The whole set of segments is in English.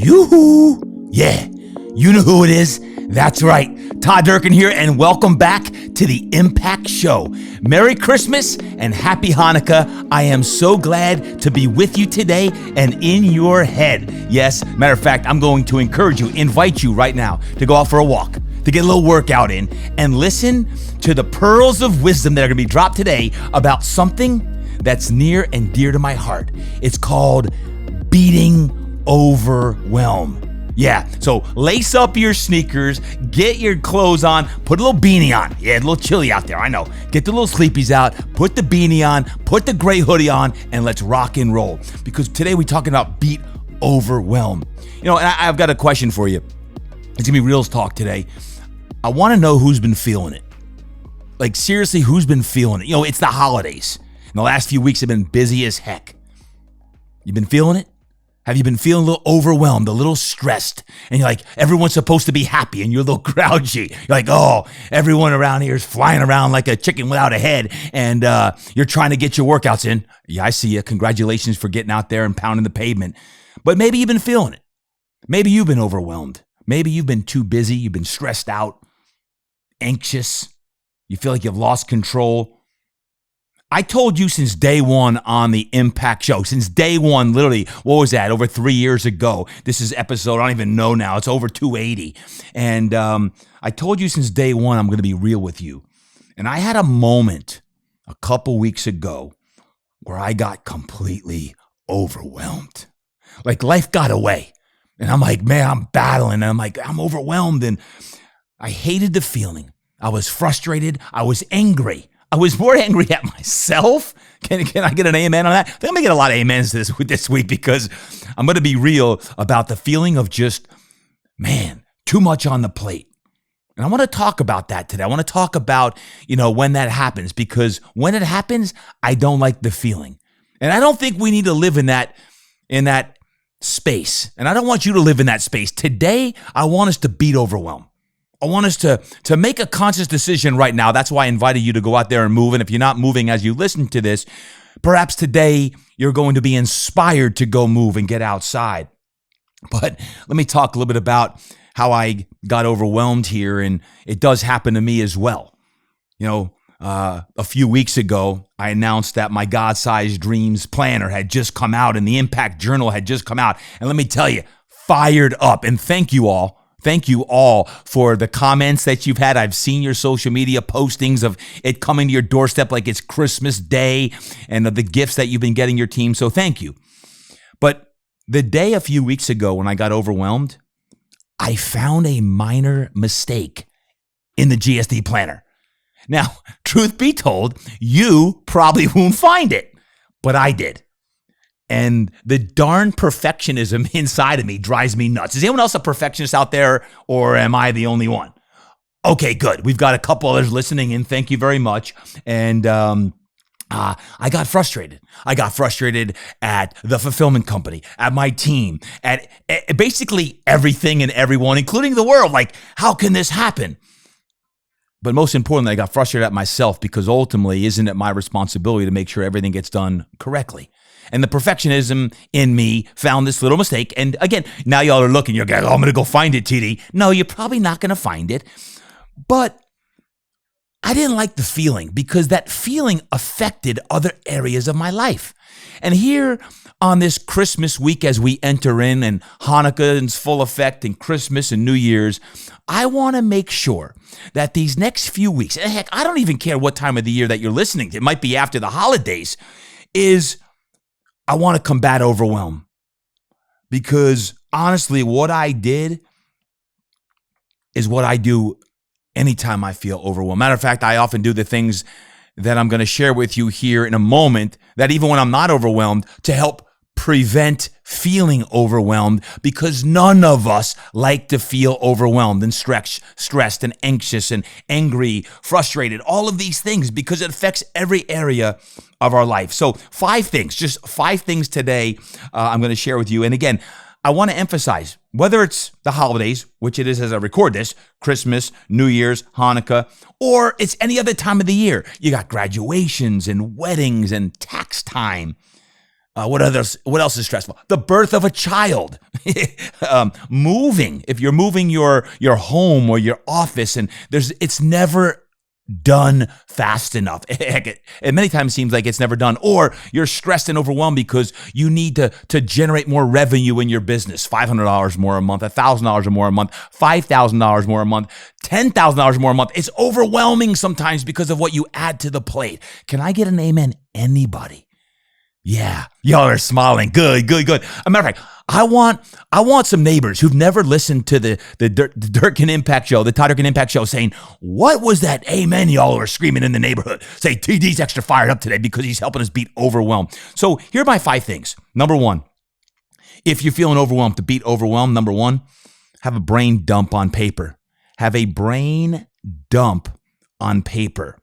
Yoo-hoo! Yeah, you know who it is. That's right. Todd Durkin here, and welcome back to the Impact Show. Merry Christmas and Happy Hanukkah. I am so glad to be with you today and in your head. Yes, matter of fact, I'm going to encourage you, invite you right now to go out for a walk, to get a little workout in, and listen to the pearls of wisdom that are going to be dropped today about something that's near and dear to my heart. It's called beating Overwhelm. Yeah, so lace up your sneakers, get your clothes on, put a little beanie on. Yeah, a little chilly out there, I know. Get the little sleepies out, put the beanie on, put the gray hoodie on, and let's rock and roll. Because today we're talking about beat Overwhelm. You know, and I've got a question for you. It's gonna be Reels Talk today. I wanna know who's been feeling it. Like, seriously, who's been feeling it? You know, it's the holidays. And the last few weeks have been busy as heck. You been feeling it? Have you been feeling a little overwhelmed, a little stressed? And you're like, everyone's supposed to be happy and you're a little grouchy. You're like, oh, everyone around here is flying around like a chicken without a head, and you're trying to get your workouts in. Yeah, I see you. Congratulations for getting out there and pounding the pavement. But maybe you've been feeling it. Maybe you've been overwhelmed. Maybe you've been too busy. You've been stressed out, anxious. You feel like you've lost control. I told you since day one on the Impact Show, since day one, literally, what was that, over 3 years ago? This is episode, I don't even know now, it's over 280. And I told you since day one, I'm going to be real with you. And I had a moment a couple weeks ago where I got completely overwhelmed. Like life got away. And I'm like, man, I'm battling. And I'm like, I'm overwhelmed. And I hated the feeling. I was frustrated. I was angry. I was more angry at myself. Can I get an amen on that? I think I'm going to get a lot of amens this week because I'm going to be real about the feeling of just, man, too much on the plate. And I want to talk about that today. I want to talk about, when that happens, because when it happens, I don't like the feeling. And I don't think we need to live in that space. And I don't want you to live in that space. Today, I want us to beat overwhelm. I want us to make a conscious decision right now. That's why I invited you to go out there and move. And if you're not moving as you listen to this, perhaps today you're going to be inspired to go move and get outside. But let me talk a little bit about how I got overwhelmed here. And it does happen to me as well. A few weeks ago, I announced that my God-Sized Dreams Planner had just come out and the Impact Journal had just come out. And let me tell you, fired up. And thank you all. Thank you all for the comments that you've had. I've seen your social media postings of it coming to your doorstep like it's Christmas Day and the gifts that you've been getting your team. So thank you. But the day a few weeks ago when I got overwhelmed, I found a minor mistake in the GSD planner. Now, truth be told, you probably won't find it, but I did. And the darn perfectionism inside of me drives me nuts. Is anyone else a perfectionist out there, or am I the only one? Okay, good. We've got a couple others listening in. Thank you very much. And I got frustrated. I got frustrated at the fulfillment company, at my team, at basically everything and everyone, including the world. Like, how can this happen? But most importantly, I got frustrated at myself because ultimately, isn't it my responsibility to make sure everything gets done correctly? And the perfectionism in me found this little mistake. And again, now y'all are looking, you're going, oh, I'm going to go find it, TD. No, you're probably not going to find it. But I didn't like the feeling because that feeling affected other areas of my life. And here on this Christmas week, as we enter in and Hanukkah is full effect and Christmas and New Year's, I want to make sure that these next few weeks, and heck, I don't even care what time of the year that you're listening to, it might be after the holidays, I want to combat overwhelm. Because honestly, what I did is what I do anytime I feel overwhelmed. Matter of fact, I often do the things that I'm going to share with you here in a moment, that even when I'm not overwhelmed, to help prevent feeling overwhelmed, because none of us like to feel overwhelmed and stressed and anxious and angry, frustrated, all of these things, because it affects every area of our life. So 5 things, just 5 things today I'm going to share with you. And again, I want to emphasize, whether it's the holidays, which it is as I record this, Christmas, New Year's, Hanukkah, or it's any other time of the year. You got graduations and weddings and tax time. What else is stressful? The birth of a child, moving. If you're moving your home or your office, and it's never done fast enough. It many times seems like it's never done, or you're stressed and overwhelmed because you need to generate more revenue in your business. $500 more a month, $1,000 or more a month, $5,000 more a month, $10,000 more a month. It's overwhelming sometimes because of what you add to the plate. Can I get an amen? Anybody? Yeah, y'all are smiling. Good. As a matter of fact, I want some neighbors who've never listened to the Durkin Impact Show, the Todd Durkin Impact Show, saying, what was that amen y'all are screaming in the neighborhood? Say, TD's extra fired up today because he's helping us beat overwhelm. So here are my 5 things. Number 1, if you're feeling overwhelmed, to beat overwhelm, number 1, have a brain dump on paper. Have a brain dump on paper.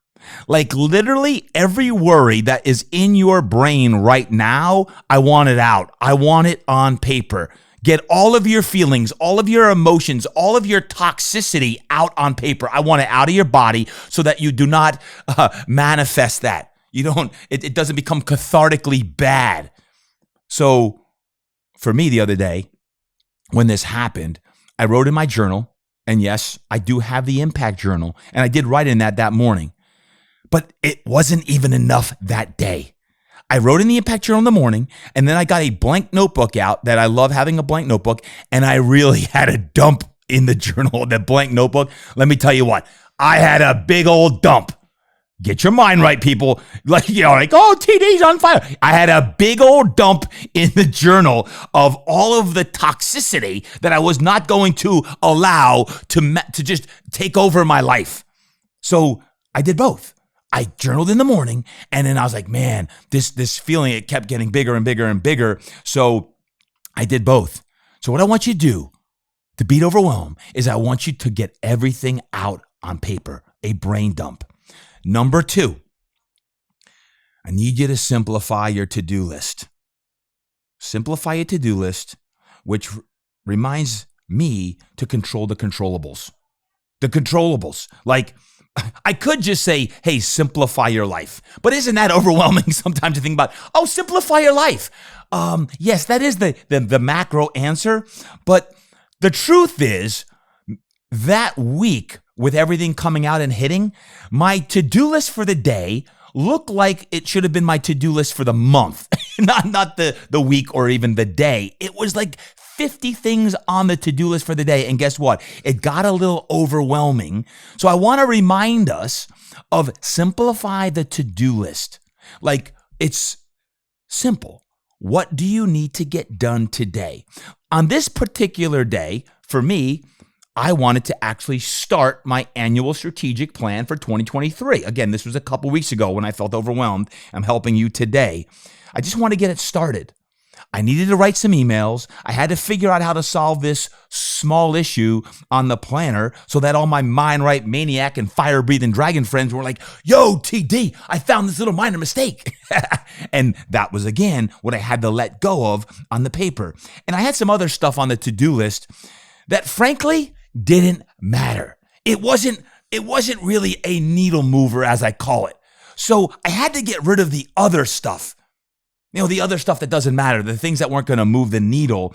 Like literally every worry that is in your brain right now, I want it out. I want it on paper. Get all of your feelings, all of your emotions, all of your toxicity out on paper. I want it out of your body so that you do not manifest that. It doesn't become cathartically bad. So for me the other day, when this happened, I wrote in my journal, and yes, I do have the impact journal, and I did write in that morning. But it wasn't even enough that day. I wrote in the impact journal in the morning, and then I got a blank notebook out that I love having a blank notebook, and I really had a dump in the journal, the blank notebook. Let me tell you what, I had a big old dump. Get your mind right, people. Like, oh, TD's on fire. I had a big old dump in the journal of all of the toxicity that I was not going to allow to just take over my life. So I did both. I journaled in the morning, and then I was like, man, this feeling, it kept getting bigger and bigger and bigger. So I did both. So what I want you to do to beat overwhelm is I want you to get everything out on paper, a brain dump. Number 2, I need you to simplify your to-do list. Simplify your to-do list, which reminds me to control the controllables. The controllables, like, I could just say, hey, simplify your life. But isn't that overwhelming sometimes to think about, oh, simplify your life? Yes, that is the macro answer. But the truth is, that week, with everything coming out and hitting, my to-do list for the day looked like it should have been my to-do list for the month, not the week or even the day. It was like 50 things on the to-do list for the day. And guess what? It got a little overwhelming. So I want to remind us of simplify the to-do list. Like, it's simple. What do you need to get done today? On this particular day, for me, I wanted to actually start my annual strategic plan for 2023. Again, this was a couple weeks ago when I felt overwhelmed. I'm helping you today. I just want to get it started. I needed to write some emails. I had to figure out how to solve this small issue on the planner so that all my mind right maniac and fire breathing dragon friends were like, yo, TD, I found this little minor mistake. And that was, again, what I had to let go of on the paper. And I had some other stuff on the to-do list that, frankly, didn't matter. It wasn't really a needle mover, as I call it. So I had to get rid of the other stuff. The other stuff that doesn't matter, the things that weren't going to move the needle.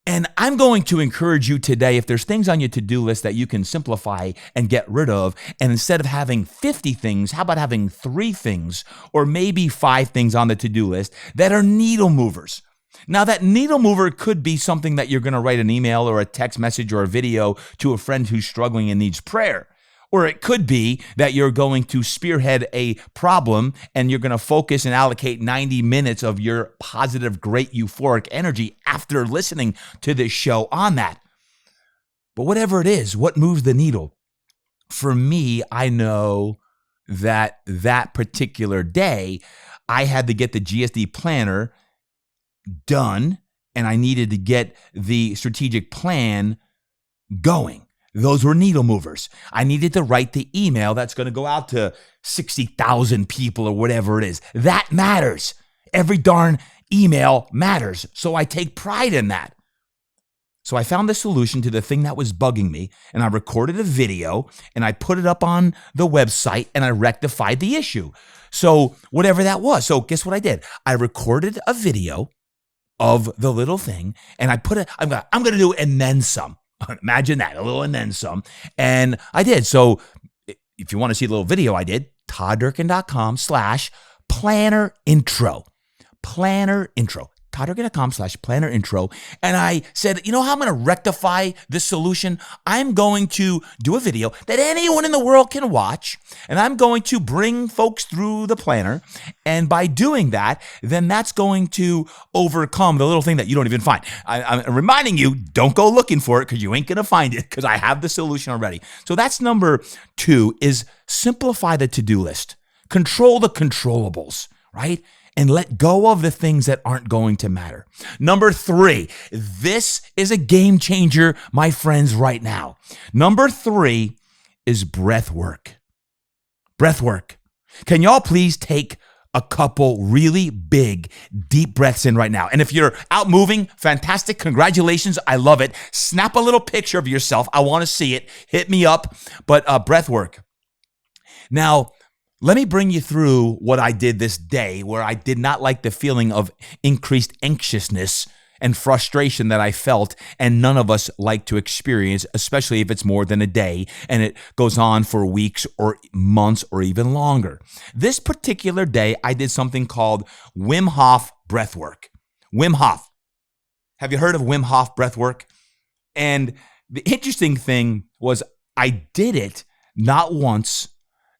And I'm going to encourage you today, if there's things on your to-do list that you can simplify and get rid of, and instead of having 50 things, how about having 3 things or maybe 5 things on the to-do list that are needle movers? Now, that needle mover could be something that you're going to write an email or a text message or a video to a friend who's struggling and needs prayer. Or it could be that you're going to spearhead a problem and you're going to focus and allocate 90 minutes of your positive, great, euphoric energy after listening to this show on that. But whatever it is, what moves the needle? For me, I know that particular day, I had to get the GSD planner done and I needed to get the strategic plan going. Those were needle movers. I needed to write the email that's going to go out to 60,000 people or whatever it is. That matters. Every darn email matters. So I take pride in that. So I found the solution to the thing that was bugging me, and I recorded a video and I put it up on the website and I rectified the issue. So whatever that was. So guess what I did? I recorded a video of the little thing and I put it, I'm going to do it and then some. Imagine that, a little and then some. And I did. So if you want to see the little video I did, toddurkin.com/planner intro. Planner intro. toddurkin.com/planner intro. And I said, you know how I'm going to rectify this solution? I'm going to do a video that anyone in the world can watch, and I'm going to bring folks through the planner. And by doing that, then that's going to overcome the little thing that you don't even find. I'm reminding you, don't go looking for it because you ain't going to find it because I have the solution already. So that's number 2 is simplify the to-do list. Control the controllables, right? And let go of the things that aren't going to matter. Number 3, this is a game changer, my friends, right now. Number 3 is breath work. Breath work. Can y'all please take a couple really big, deep breaths in right now? And if you're out moving, fantastic. Congratulations. I love it. Snap a little picture of yourself. I want to see it. Hit me up. But breath work. Now, let me bring you through what I did this day where I did not like the feeling of increased anxiousness and frustration that I felt, and none of us like to experience, especially if it's more than a day and it goes on for weeks or months or even longer. This particular day, I did something called Wim Hof breath work. Wim Hof. Have you heard of Wim Hof breath work? And the interesting thing was I did it not once,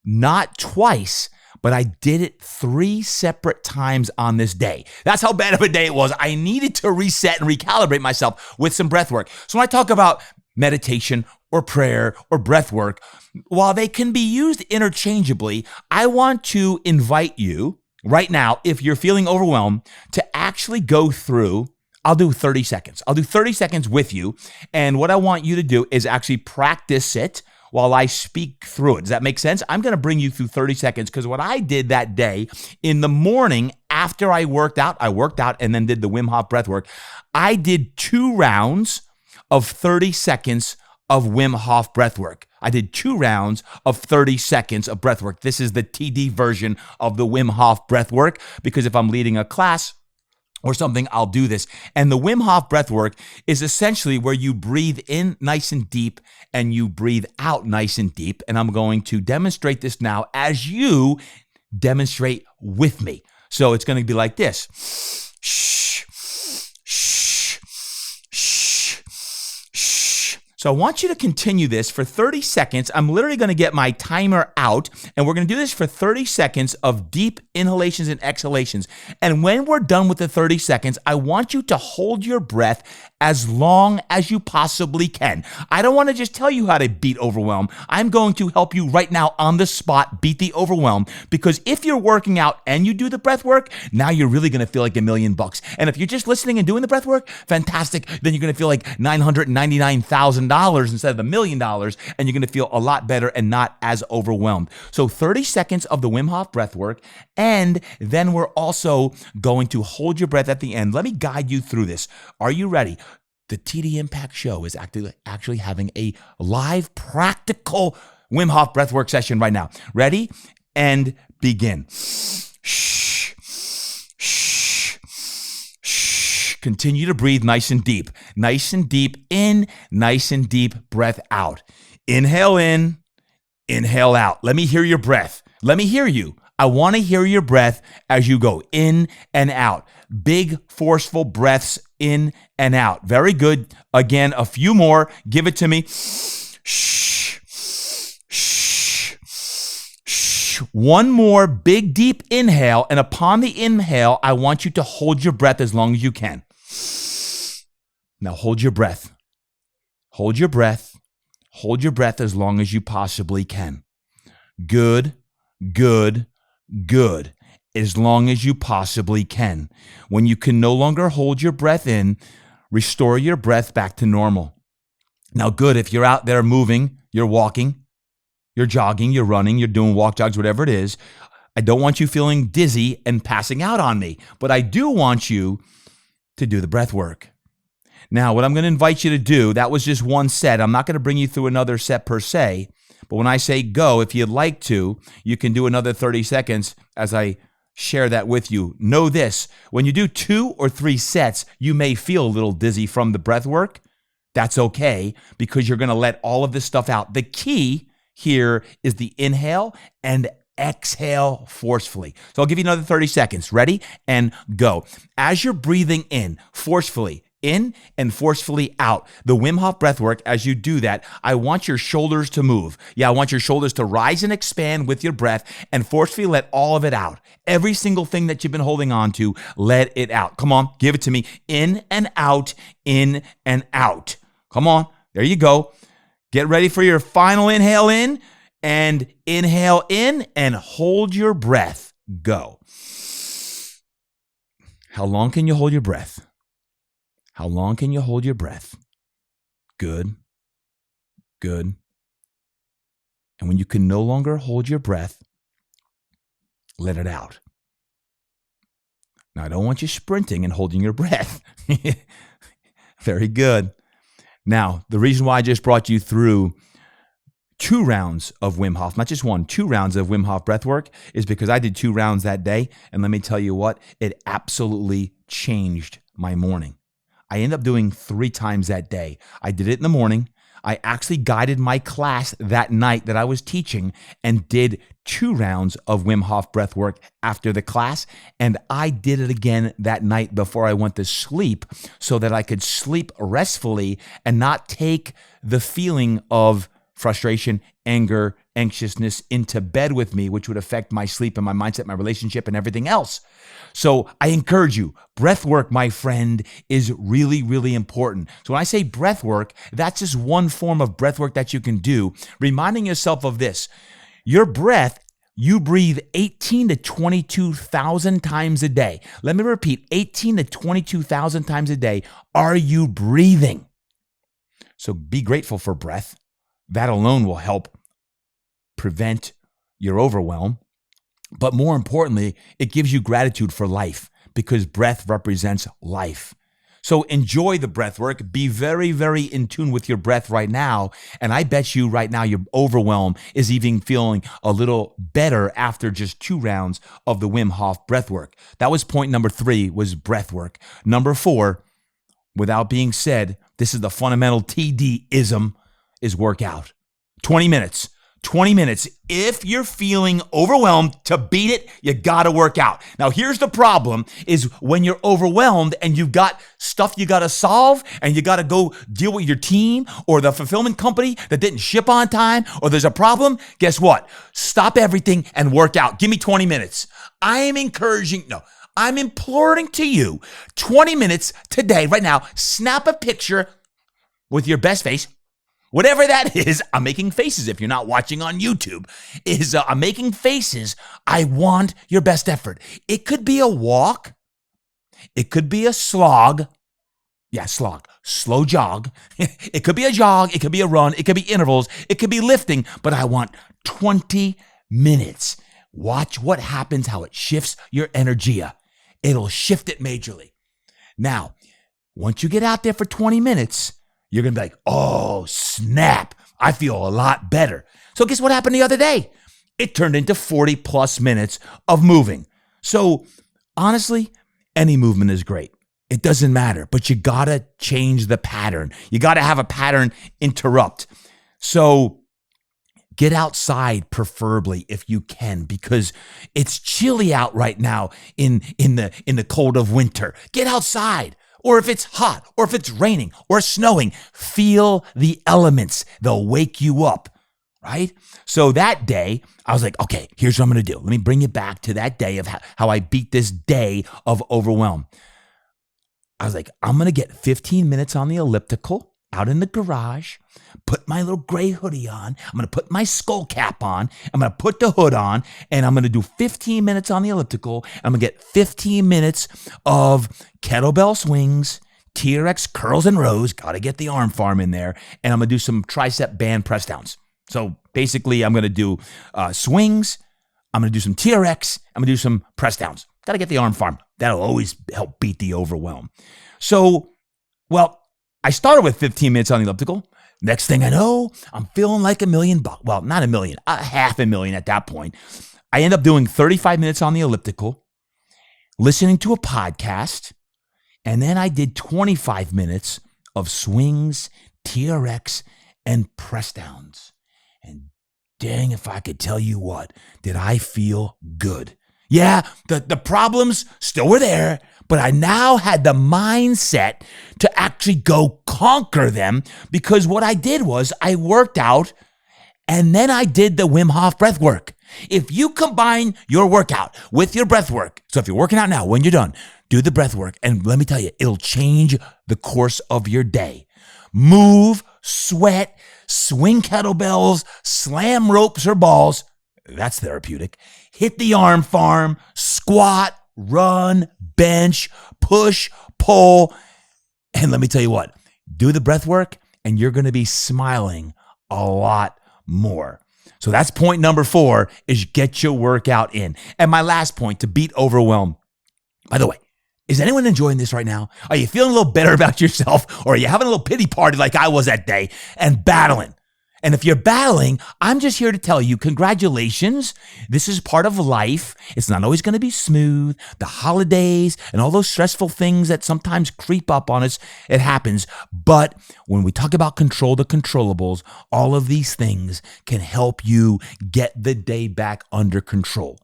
not twice, but I did it 3 separate times on this day. That's how bad of a day it was. I needed to reset and recalibrate myself with some breath work. So when I talk about meditation or prayer or breath work, while they can be used interchangeably, I want to invite you right now, if you're feeling overwhelmed, to actually go through. I'll do 30 seconds. I'll do 30 seconds with you. And what I want you to do is actually practice it while I speak through it. Does that make sense? I'm going to bring you through 30 seconds because what I did that day in the morning after I worked out and then did the Wim Hof breath work. I did 2 rounds of 30 seconds of Wim Hof breath work. I did 2 rounds of 30 seconds of breath work. This is the TD version of the Wim Hof breath work because if I'm leading a class or something, I'll do this. And the Wim Hof breath work is essentially where you breathe in nice and deep and you breathe out nice and deep. And I'm going to demonstrate this now as you demonstrate with me. So it's going to be like this. Shh, shh, shh, shh. So I want you to continue this for 30 seconds. I'm literally going to get my timer out, and we're going to do this for 30 seconds of deep inhalations and exhalations. And when we're done with the 30 seconds, I want you to hold your breath as long as you possibly can. I don't want to just tell you how to beat overwhelm. I'm going to help you right now on the spot beat the overwhelm, because if you're working out and you do the breath work, now you're really going to feel like $1,000,000. And if you're just listening and doing the breath work, fantastic. Then you're going to feel like $999,000 instead of $1,000,000, and you're going to feel a lot better and not as overwhelmed. So 30 seconds of the Wim Hof breath work, and then we're also going to hold your breath at the end. Let me guide you through this. Are you ready? The TD Impact Show is actually having a live practical Wim Hof breathwork session right now. Ready? And begin. Shh, shh, shh. Continue to breathe nice and deep. Nice and deep in, nice and deep breath out. Inhale in, inhale out. Let me hear your breath. Let me hear you. I want to hear your breath as you go in and out. Big, forceful breaths in and out. Very good. Again, a few more. Give it to me. Shh, shh, shh. One more big, deep inhale. And upon the inhale, I want you to hold your breath as long as you can. Now hold your breath. Hold your breath. Hold your breath as long as you possibly can. Good, good, good. As long as you possibly can. When you can no longer hold your breath in, restore your breath back to normal. Now, good, if you're out there moving, you're walking, you're jogging, you're running, you're doing walk jogs, whatever it is, I don't want you feeling dizzy and passing out on me, but I do want you to do the breath work. Now, what I'm going to invite you to do, that was just one set. I'm not going to bring you through another set per se, but when I say go, if you'd like to, you can do another 30 seconds as I share that with you. Know this, when you do 2 or 3 sets, you may feel a little dizzy from the breath work. That's okay, because you're going to let all of this stuff out. The key here is the inhale and exhale forcefully. So I'll give you another 30 seconds. Ready? And go. As you're breathing in forcefully, in and forcefully out, the Wim Hof breath work, as you do that, I want your shoulders to move. Yeah, I want your shoulders to rise and expand with your breath and forcefully let all of it out. Every single thing that you've been holding on to, let it out. Come on, give it to me. In and out, in and out. Come on, there you go. Get ready for your final inhale in and inhale in and hold your breath. Go. How long can you hold your breath? How long can you hold your breath? Good. Good. And when you can no longer hold your breath, let it out. Now, I don't want you sprinting and holding your breath. Very good. Now, the reason why I just brought you through 2 rounds of Wim Hof, not just 1, 2 rounds of Wim Hof breath work is because I did 2 rounds that day. And let me tell you what, it absolutely changed my morning. I ended up doing 3 times that day. I did it in the morning. I actually guided my class that night that I was teaching and did 2 rounds of Wim Hof breath work after the class. And I did it again that night before I went to sleep so that I could sleep restfully and not take the feeling of frustration, anger, anxiousness into bed with me, which would affect my sleep and my mindset, my relationship, and everything else. So I encourage you, breath work, my friend, is really, really important. So when I say breath work, that's just one form of breath work that you can do, reminding yourself of this. Your breath, you breathe 18 to 22,000 times a day. Let me repeat, 18 to 22,000 times a day. Are you breathing? So be grateful for breath. That alone will help prevent your overwhelm. But more importantly, it gives you gratitude for life because breath represents life. So enjoy the breath work. Be very, very in tune with your breath right now. And I bet you right now your overwhelm is even feeling a little better after just 2 rounds of the Wim Hof breath work. That was point number 3, was breath work. Number 4, without being said, this is the fundamental TD-ism, is workout. 20 minutes. 20 minutes. If you're feeling overwhelmed, to beat it, you got to work out. Now, here's the problem is when you're overwhelmed and you've got stuff you got to solve and you got to go deal with your team or the fulfillment company that didn't ship on time or there's a problem, guess what? Stop everything and work out. Give me 20 minutes. I'm imploring to you 20 minutes today, right now. Snap a picture with your best face. Whatever that is, I'm making faces if you're not watching on YouTube, I'm making faces. I want your best effort. It could be a walk. It could be a slog. Yeah, slog. Slow jog. It could be a jog. It could be a run. It could be intervals. It could be lifting. But I want 20 minutes. Watch what happens, how it shifts your energy. It'll shift it majorly. Now, once you get out there for 20 minutes, you're going to be like, oh, snap. I feel a lot better. So guess what happened the other day? It turned into 40 plus minutes of moving. So honestly, any movement is great. It doesn't matter, but you got to change the pattern. You got to have a pattern interrupt. So get outside preferably if you can, because it's chilly out right now in the cold of winter. Get outside. Or if it's hot, or if it's raining, or snowing, feel the elements. They'll wake you up, right? So that day, I was like, okay, here's what I'm going to do. Let me bring you back to that day of how I beat this day of overwhelm. I was like, I'm going to get 15 minutes on the elliptical out in the garage, put my little gray hoodie on. I'm going to put my skull cap on. I'm going to put the hood on, and I'm going to do 15 minutes on the elliptical. I'm going to get 15 minutes of kettlebell swings, TRX curls and rows. Got to get the arm farm in there. And I'm going to do some tricep band press downs. So basically, I'm going to do swings. I'm going to do some TRX. I'm going to do some press downs. Got to get the arm farm. That'll always help beat the overwhelm. So, well, I started with 15 minutes on the elliptical. Next thing I know, I'm feeling like $1,000,000. Well, not $1,000,000, $500,000 at that point. I end up doing 35 minutes on the elliptical, listening to a podcast, and then I did 25 minutes of swings, TRX, and press downs. And dang, if I could tell you what, did I feel good. Yeah, the problems still were there, but I now had the mindset to actually go conquer them, because what I did was I worked out and then I did the Wim Hof breath work. If you combine your workout with your breath work, so if you're working out now, when you're done, do the breath work. And let me tell you, it'll change the course of your day. Move, sweat, swing kettlebells, slam ropes or balls. That's therapeutic. Hit the arm farm, squat, run, bench, push, pull. And let me tell you what, do the breath work and you're going to be smiling a lot more. So that's point number 4, is get your workout in. And my last point, to beat overwhelm. By the way, is anyone enjoying this right now? Are you feeling a little better about yourself, or are you having a little pity party like I was that day and battling? And if you're battling, I'm just here to tell you, congratulations. This is part of life. It's not always going to be smooth. The holidays and all those stressful things that sometimes creep up on us, it happens. But when we talk about control the controllables, all of these things can help you get the day back under control.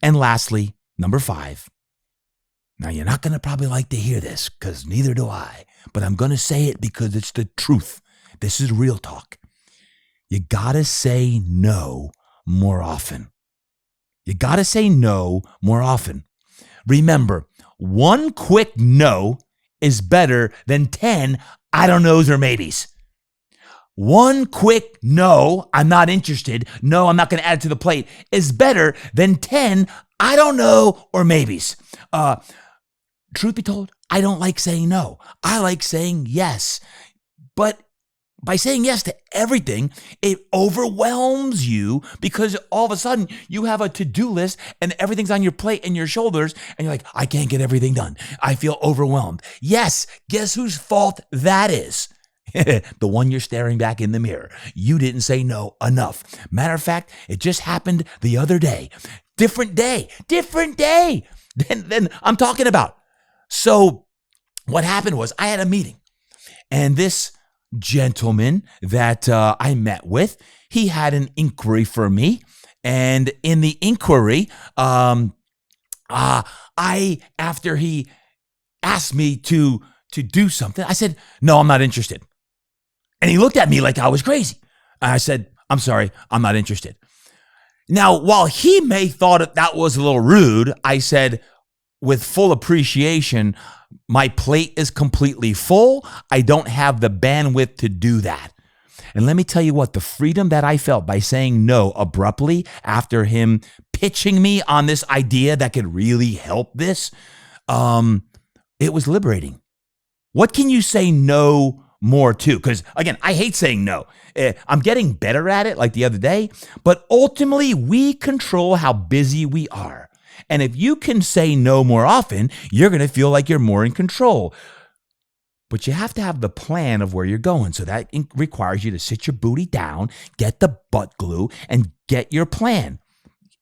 And lastly, number 5. Now, you're not going to probably like to hear this, because neither do I, but I'm going to say it because it's the truth. This is real talk. You got to say no more often. You got to say no more often. Remember, one quick no is better than 10 I don't knows or maybes. One quick no, I'm not interested, no, I'm not going to add it to the plate, is better than 10 I don't know or maybes. Truth be told, I don't like saying no. I like saying yes. But by saying yes to everything, it overwhelms you, because all of a sudden you have a to-do list and everything's on your plate and your shoulders, and you're like, I can't get everything done. I feel overwhelmed. Yes, guess whose fault that is? The one you're staring back in the mirror. You didn't say no enough. Matter of fact, it just happened the other day. Different day than I'm talking about. So what happened was, I had a meeting, and this gentleman that I met with, he had an inquiry for me. And in the inquiry, after he asked me to do something, I said, no, I'm not interested. And he looked at me like I was crazy. I said, I'm sorry, I'm not interested. Now, while he may thought that was a little rude, I said, with full appreciation, my plate is completely full. I don't have the bandwidth to do that. And let me tell you what, the freedom that I felt by saying no abruptly after him pitching me on this idea that could really help this, it was liberating. What can you say no more to? Because again, I hate saying no. I'm getting better at it, like the other day, but ultimately we control how busy we are. And if you can say no more often, you're going to feel like you're more in control. But you have to have the plan of where you're going. So that requires you to sit your booty down, get the butt glue, and get your plan.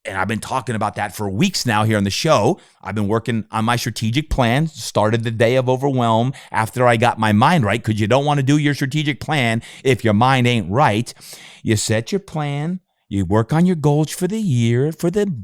And I've been talking about that for weeks now here on the show. I've been working on my strategic plan, started the day of overwhelm after I got my mind right, because you don't want to do your strategic plan if your mind ain't right. You set your plan, you work on your goals for the year, for the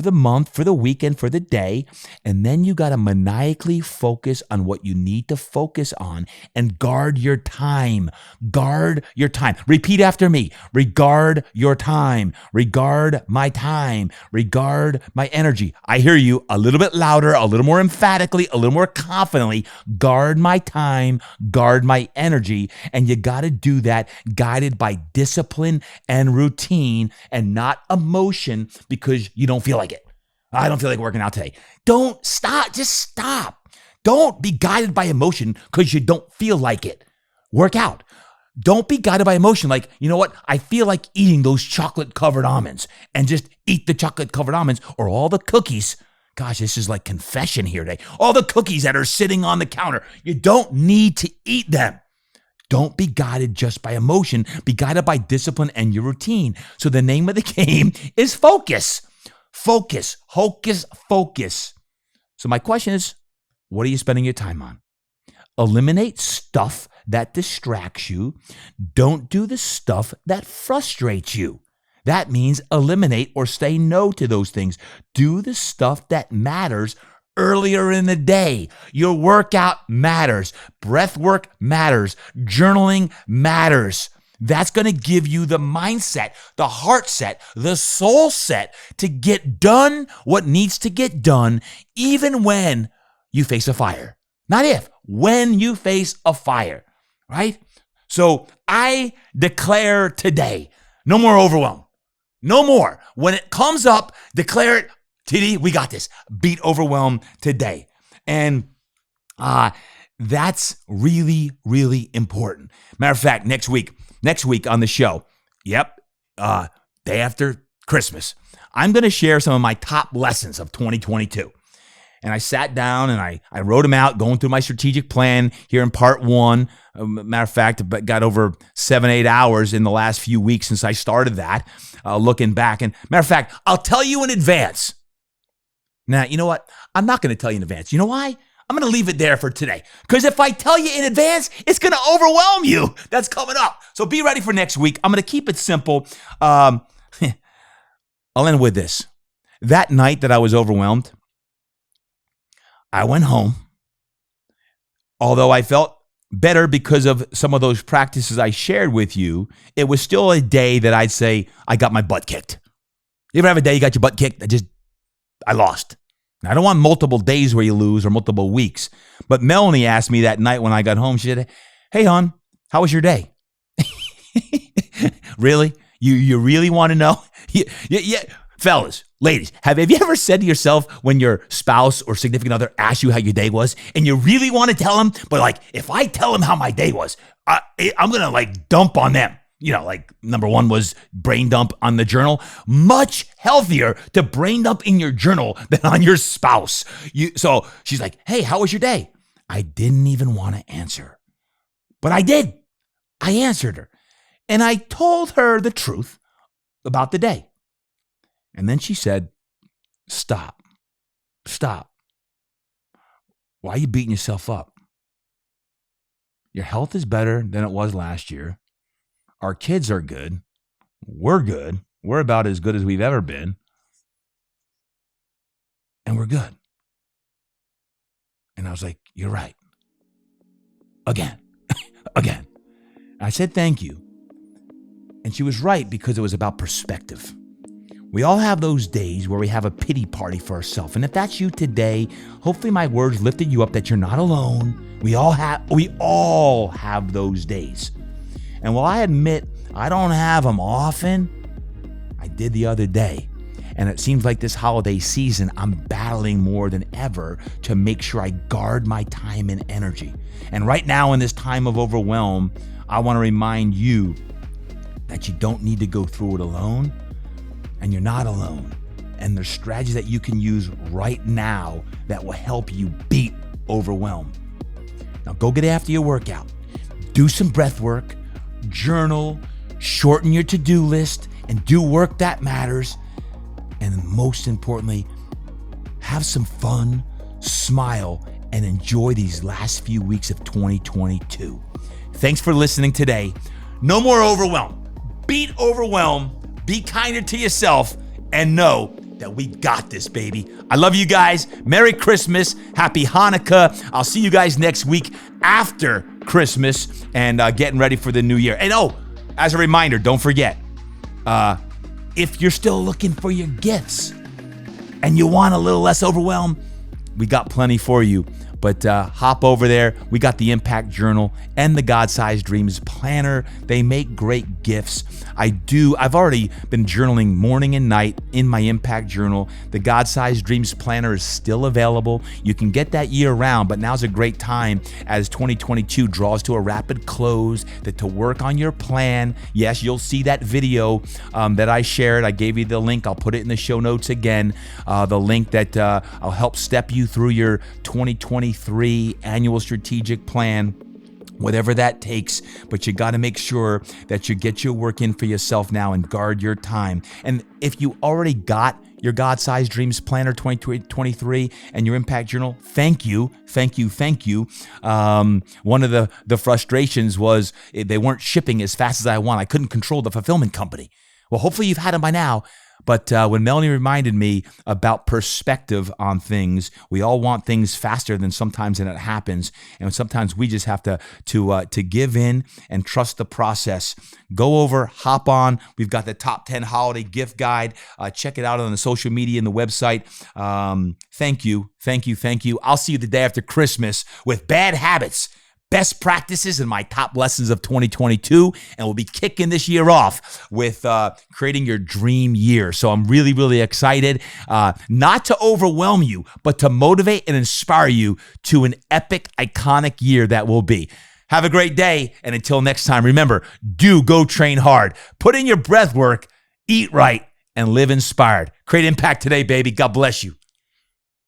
month, for the weekend, for the day, and then you got to maniacally focus on what you need to focus on and guard your time. Guard your time. Repeat after me. Regard your time. Regard my time. Regard my energy. I hear you a little bit louder, a little more emphatically, a little more confidently. Guard my time. Guard my energy. And you got to do that guided by discipline and routine and not emotion, because you don't feel like it. I don't feel like working out today. Don't stop. Just stop. Don't be guided by emotion because you don't feel like it. Work out. Don't be guided by emotion like, you know what? I feel like eating those chocolate-covered almonds, and just eat the chocolate-covered almonds or all the cookies, Gosh, this is like confession here today. All the cookies that are sitting on the counter, you don't need to eat them. Don't be guided just by emotion. Be guided by discipline and your routine. So the name of the game is focus. Focus. Hocus focus. So my question is, what are you spending your time on? Eliminate stuff that distracts you. Don't do the stuff that frustrates you. That means eliminate or say no to those things. Do the stuff that matters earlier in the day. Your workout matters. Breath work matters. Journaling matters. That's going to give you the mindset, the heart set, the soul set to get done what needs to get done, even when you face a fire. Not if, when you face a fire, right? So I declare today, no more overwhelm. No more. When it comes up, declare it. TD, we got this. Beat overwhelm today. And that's really, really important. Matter of fact, next week on the show, day after Christmas, I'm going to share some of my top lessons of 2022. And I sat down and I wrote them out, going through my strategic plan here in part one. Matter of fact, I got over 7-8 hours in the last few weeks since I started that, looking back. And matter of fact, I'll tell you in advance. Now, you know what? I'm not going to tell you in advance. You know why? I'm going to leave it there for today. Because if I tell you in advance, it's going to overwhelm you. That's coming up. So be ready for next week. I'm going to keep it simple. I'll end with this. That night that I was overwhelmed, I went home. Although I felt better because of some of those practices I shared with you, it was still a day that I'd say I got my butt kicked. You ever have a day you got your butt kicked? I lost. Now, I don't want multiple days where you lose or multiple weeks. But Melanie asked me that night when I got home, she said, "Hey, hon, how was your day?" Really? You really want to know? Yeah. Fellas, ladies, have you ever said to yourself when your spouse or significant other asks you how your day was and you really want to tell them, but like, if I tell them how my day was, I'm going to like dump on them. You know, like number one was brain dump on the journal. Much healthier to brain dump in your journal than on your spouse. So she's like, "Hey, how was your day?" I didn't even want to answer, but I did. I answered her and I told her the truth about the day. And then she said, Stop. Why are you beating yourself up? Your health is better than it was last year. Our kids are good. We're good. We're about as good as we've ever been. And we're good. And I was like, "You're right." Again. I said, "Thank you." And she was right because it was about perspective. We all have those days where we have a pity party for ourselves. And if that's you today, hopefully my words lifted you up that you're not alone. We all have those days. And while I admit I don't have them often, I did the other day. And it seems like this holiday season, I'm battling more than ever to make sure I guard my time and energy. And right now in this time of overwhelm, I want to remind you that you don't need to go through it alone. And you're not alone. And there's strategies that you can use right now that will help you beat overwhelm. Now go get after your workout. Do some breath work, journal, shorten your to-do list, and do work that matters. And most importantly, have some fun, smile, and enjoy these last few weeks of 2022. Thanks for listening today. No more overwhelm. Beat overwhelm. Be kinder to yourself and know that we got this, baby. I love you guys. Merry Christmas. Happy Hanukkah. I'll see you guys next week after Christmas and getting ready for the new year. And as a reminder, don't forget, if you're still looking for your gifts and you want a little less overwhelm, we got plenty for you. But hop over there. We got the Impact Journal and the God-Sized Dreams Planner. They make great gifts. I've already been journaling morning and night in my Impact Journal. The God-Sized Dreams Planner is still available. You can get that year round, but now's a great time as 2022 draws to a rapid close to work on your plan. Yes, you'll see that video that I shared. I gave you the link. I'll put it in the show notes again. The link that I'll help step you through your 2023 annual strategic plan, whatever that takes. But you got to make sure that you get your work in for yourself now and guard your time. And if you already got your God-Sized Dreams Planner 2023 and your Impact Journal, thank you. One of the frustrations was they weren't shipping as fast as I want. I couldn't control the fulfillment company. Well, hopefully you've had them by now. But when Melanie reminded me about perspective on things, we all want things faster than it happens, and sometimes we just have to give in and trust the process. Go over, hop on. We've got the top 10 holiday gift guide. Check it out on the social media and the website. Thank you. I'll see you the day after Christmas with Bad Habits, Best Practices, and my top lessons of 2022. And we'll be kicking this year off with creating your dream year. So I'm really, really excited, not to overwhelm you, but to motivate and inspire you to an epic, iconic year that will be. Have a great day. And until next time, remember, go train hard, put in your breath work, eat right, and live inspired. Create impact today, baby. God bless you.